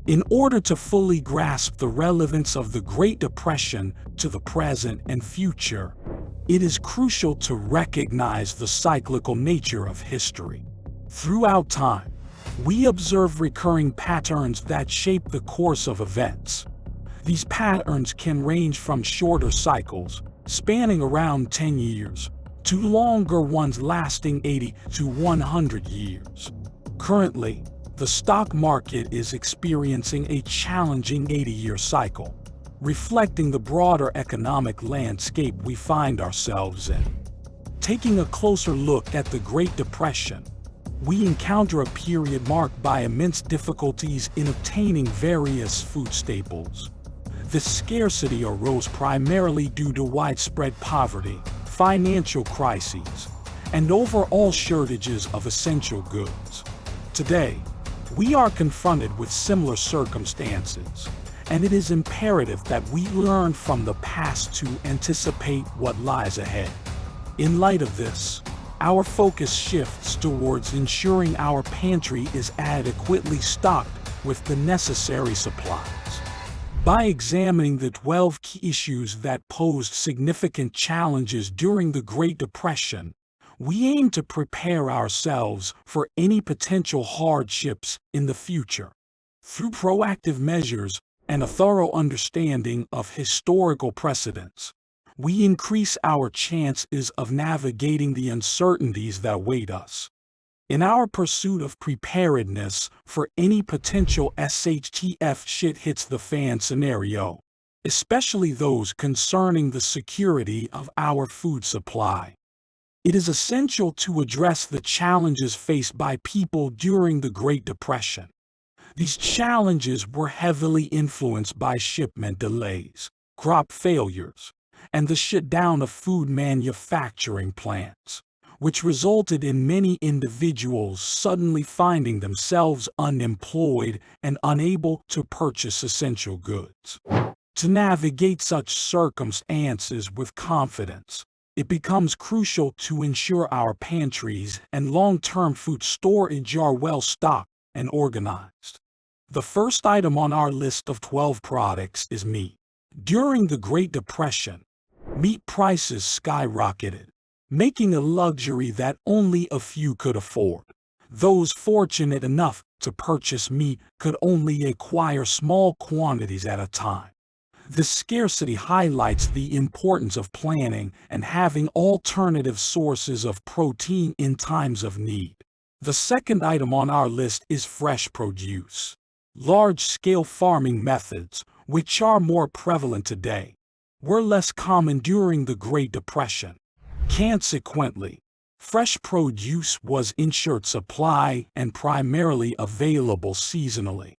In order to fully grasp the relevance of the Great Depression to the present and future, it is crucial to recognize the cyclical nature of history. Throughout time, we observe recurring patterns that shape the course of events. These patterns can range from shorter cycles, spanning around 10 years, to longer ones lasting 80 to 100 years. Currently, the stock market is experiencing a challenging 80-year cycle, reflecting the broader economic landscape we find ourselves in. Taking a closer look at the Great Depression, we encounter a period marked by immense difficulties in obtaining various food staples. This scarcity arose primarily due to widespread poverty, financial crises, and overall shortages of essential goods. Today, we are confronted with similar circumstances, and it is imperative that we learn from the past to anticipate what lies ahead. In light of this, our focus shifts towards ensuring our pantry is adequately stocked with the necessary supplies. By examining the 12 key issues that posed significant challenges during the Great Depression, we aim to prepare ourselves for any potential hardships in the future. Through proactive measures and a thorough understanding of historical precedents, we increase our chances of navigating the uncertainties that await us. In our pursuit of preparedness for any potential SHTF shit hits the fan scenario, especially those concerning the security of our food supply, it is essential to address the challenges faced by people during the Great Depression. These challenges were heavily influenced by shipment delays, crop failures, and the shutdown of food manufacturing plants, which resulted in many individuals suddenly finding themselves unemployed and unable to purchase essential goods. To navigate such circumstances with confidence, it becomes crucial to ensure our pantries and long-term food storage are well stocked and organized. The first item on our list of 12 products is meat. During the Great Depression, meat prices skyrocketed, making a luxury that only a few could afford. Those fortunate enough to purchase meat could only acquire small quantities at a time. This scarcity highlights the importance of planning and having alternative sources of protein in times of need. The second item on our list is fresh produce. Large-scale farming methods, which are more prevalent today, were less common during the Great Depression. Consequently, fresh produce was in short supply and primarily available seasonally.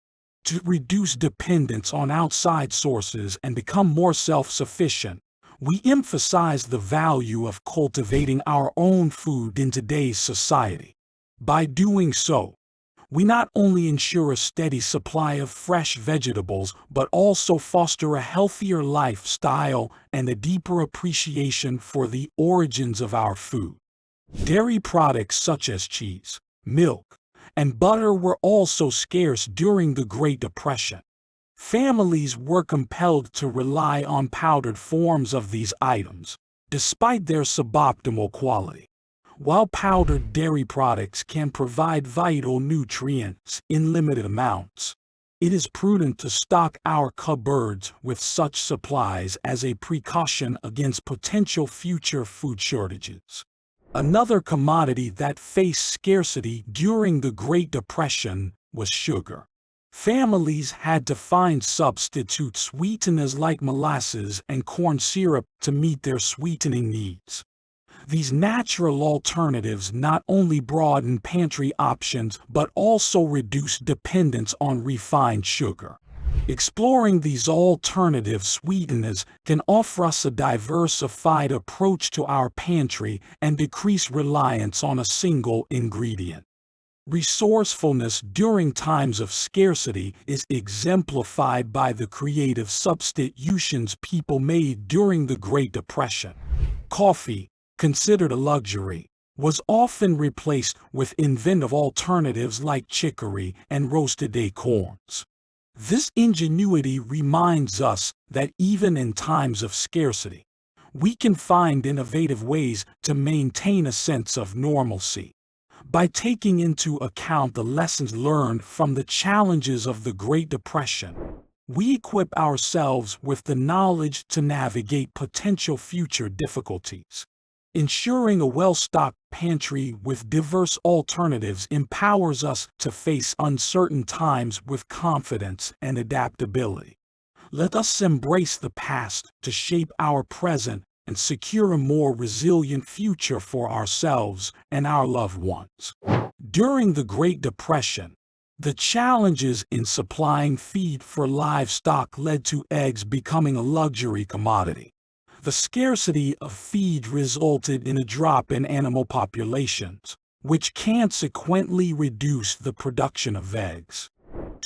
To reduce dependence on outside sources and become more self-sufficient, we emphasize the value of cultivating our own food in today's society. By doing so, we not only ensure a steady supply of fresh vegetables but also foster a healthier lifestyle and a deeper appreciation for the origins of our food. Dairy products such as cheese, milk, and butter were also scarce during the Great Depression. Families were compelled to rely on powdered forms of these items, despite their suboptimal quality. While powdered dairy products can provide vital nutrients in limited amounts, it is prudent to stock our cupboards with such supplies as a precaution against potential future food shortages. Another commodity that faced scarcity during the Great Depression was sugar. Families had to find substitute sweeteners like molasses and corn syrup to meet their sweetening needs. These natural alternatives not only broaden pantry options but also reduce dependence on refined sugar. Exploring these alternative sweeteners can offer us a diversified approach to our pantry and decrease reliance on a single ingredient. Resourcefulness during times of scarcity is exemplified by the creative substitutions people made during the Great Depression. Coffee, considered a luxury, was often replaced with inventive alternatives like chicory and roasted acorns. This ingenuity reminds us that even in times of scarcity, we can find innovative ways to maintain a sense of normalcy. By taking into account the lessons learned from the challenges of the Great Depression, we equip ourselves with the knowledge to navigate potential future difficulties. Ensuring a well-stocked pantry with diverse alternatives empowers us to face uncertain times with confidence and adaptability. Let us embrace the past to shape our present and secure a more resilient future for ourselves and our loved ones. During the Great Depression, the challenges in supplying feed for livestock led to eggs becoming a luxury commodity. The scarcity of feed resulted in a drop in animal populations, which consequently reduced the production of eggs.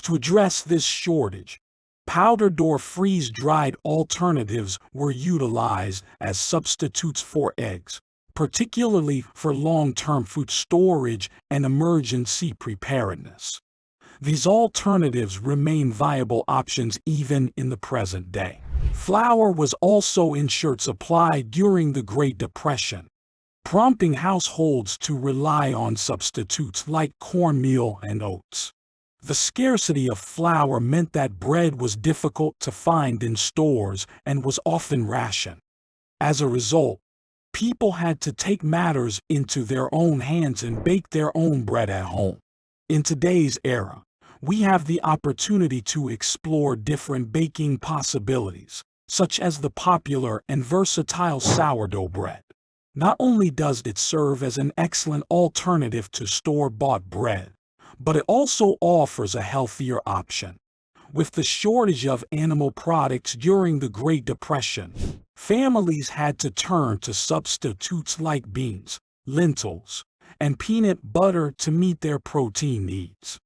To address this shortage, powdered or freeze-dried alternatives were utilized as substitutes for eggs, particularly for long-term food storage and emergency preparedness. These alternatives remain viable options even in the present day. Flour was also in short supply during the Great Depression, prompting households to rely on substitutes like cornmeal and oats. The scarcity of flour meant that bread was difficult to find in stores and was often rationed. As a result, people had to take matters into their own hands and bake their own bread at home. In today's era, we have the opportunity to explore different baking possibilities, such as the popular and versatile sourdough bread. Not only does it serve as an excellent alternative to store-bought bread, but it also offers a healthier option. With the shortage of animal products during the Great Depression, families had to turn to substitutes like beans, lentils, and peanut butter to meet their protein needs.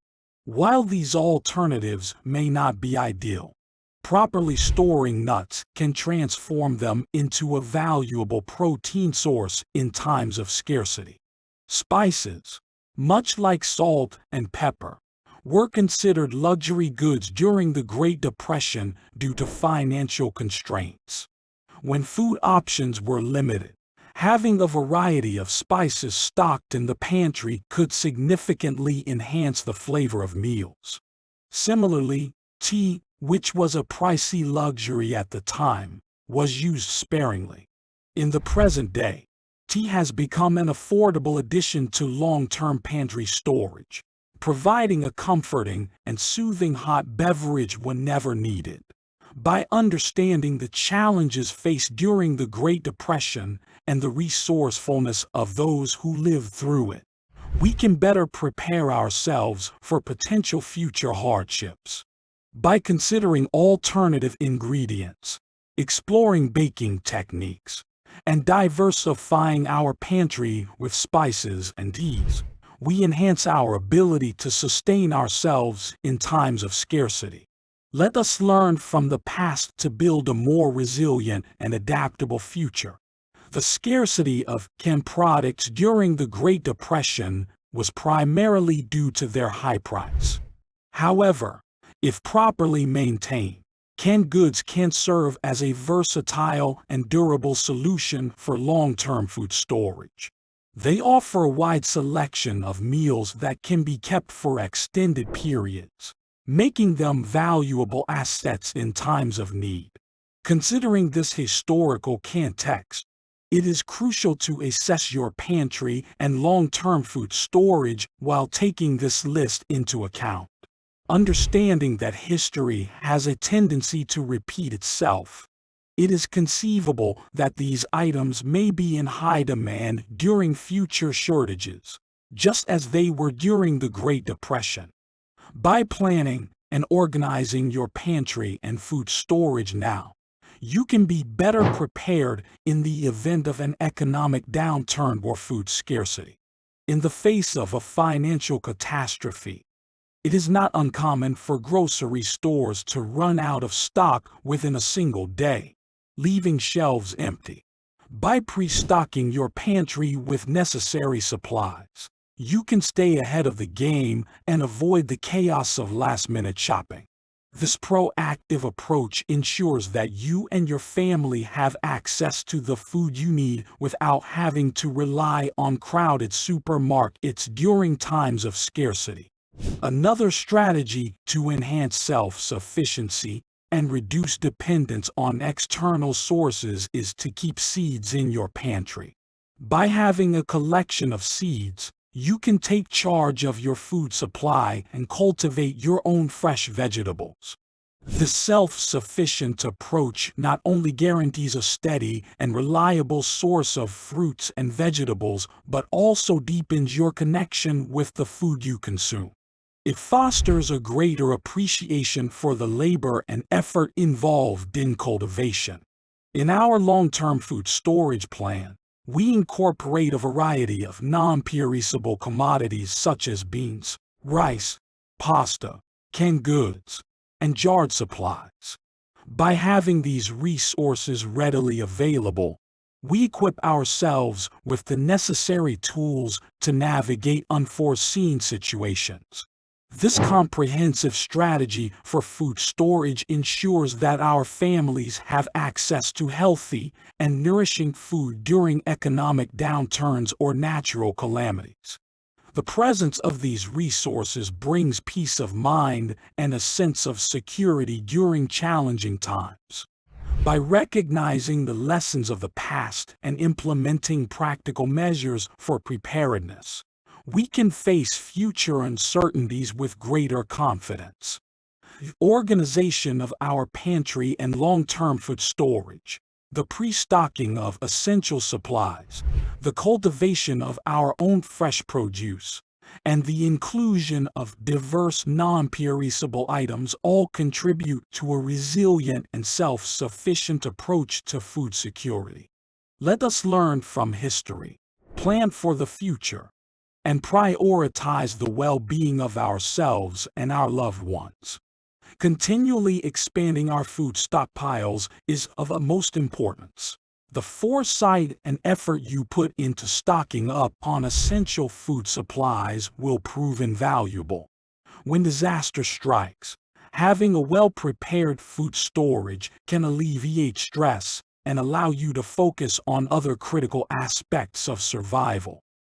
While these alternatives may not be ideal, properly storing nuts can transform them into a valuable protein source in times of scarcity. Spices, much like salt and pepper, were considered luxury goods during the Great Depression due to financial constraints. When food options were limited, having a variety of spices stocked in the pantry could significantly enhance the flavor of meals. Similarly, tea, which was a pricey luxury at the time, was used sparingly. In the present day, tea has become an affordable addition to long-term pantry storage, providing a comforting and soothing hot beverage whenever needed. By understanding the challenges faced during the Great Depression and the resourcefulness of those who lived through it, we can better prepare ourselves for potential future hardships. By considering alternative ingredients, exploring baking techniques, and diversifying our pantry with spices and teas, we enhance our ability to sustain ourselves in times of scarcity. Let us learn from the past to build a more resilient and adaptable future. The scarcity of canned products during the Great Depression was primarily due to their high price. However, if properly maintained, canned goods can serve as a versatile and durable solution for long-term food storage. They offer a wide selection of meals that can be kept for extended periods, making them valuable assets in times of need. Considering this historical context, it is crucial to assess your pantry and long-term food storage while taking this list into account. Understanding that history has a tendency to repeat itself, it is conceivable that these items may be in high demand during future shortages, just as they were during the Great Depression. By planning and organizing your pantry and food storage now, you can be better prepared in the event of an economic downturn or food scarcity. In the face of a financial catastrophe, it is not uncommon for grocery stores to run out of stock within a single day, leaving shelves empty. By pre-stocking your pantry with necessary supplies, you can stay ahead of the game and avoid the chaos of last-minute shopping. This proactive approach ensures that you and your family have access to the food you need without having to rely on crowded supermarkets during times of scarcity. Another strategy to enhance self-sufficiency and reduce dependence on external sources is to keep seeds in your pantry. By having a collection of seeds, you can take charge of your food supply and cultivate your own fresh vegetables. This self-sufficient approach not only guarantees a steady and reliable source of fruits and vegetables, but also deepens your connection with the food you consume. It fosters a greater appreciation for the labor and effort involved in cultivation. In our long-term food storage plan, we incorporate a variety of non-perishable commodities such as beans, rice, pasta, canned goods, and jarred supplies. By having these resources readily available, we equip ourselves with the necessary tools to navigate unforeseen situations. This comprehensive strategy for food storage ensures that our families have access to healthy and nourishing food during economic downturns or natural calamities. The presence of these resources brings peace of mind and a sense of security during challenging times. By recognizing the lessons of the past and implementing practical measures for preparedness, we can face future uncertainties with greater confidence. The organization of our pantry and long-term food storage, the pre-stocking of essential supplies, the cultivation of our own fresh produce, and the inclusion of diverse non-perishable items all contribute to a resilient and self-sufficient approach to food security. Let us learn from history, plan for the future, and prioritize the well-being of ourselves and our loved ones. Continually expanding our food stockpiles is of utmost importance. The foresight and effort you put into stocking up on essential food supplies will prove invaluable. When disaster strikes, having a well-prepared food storage can alleviate stress and allow you to focus on other critical aspects of survival.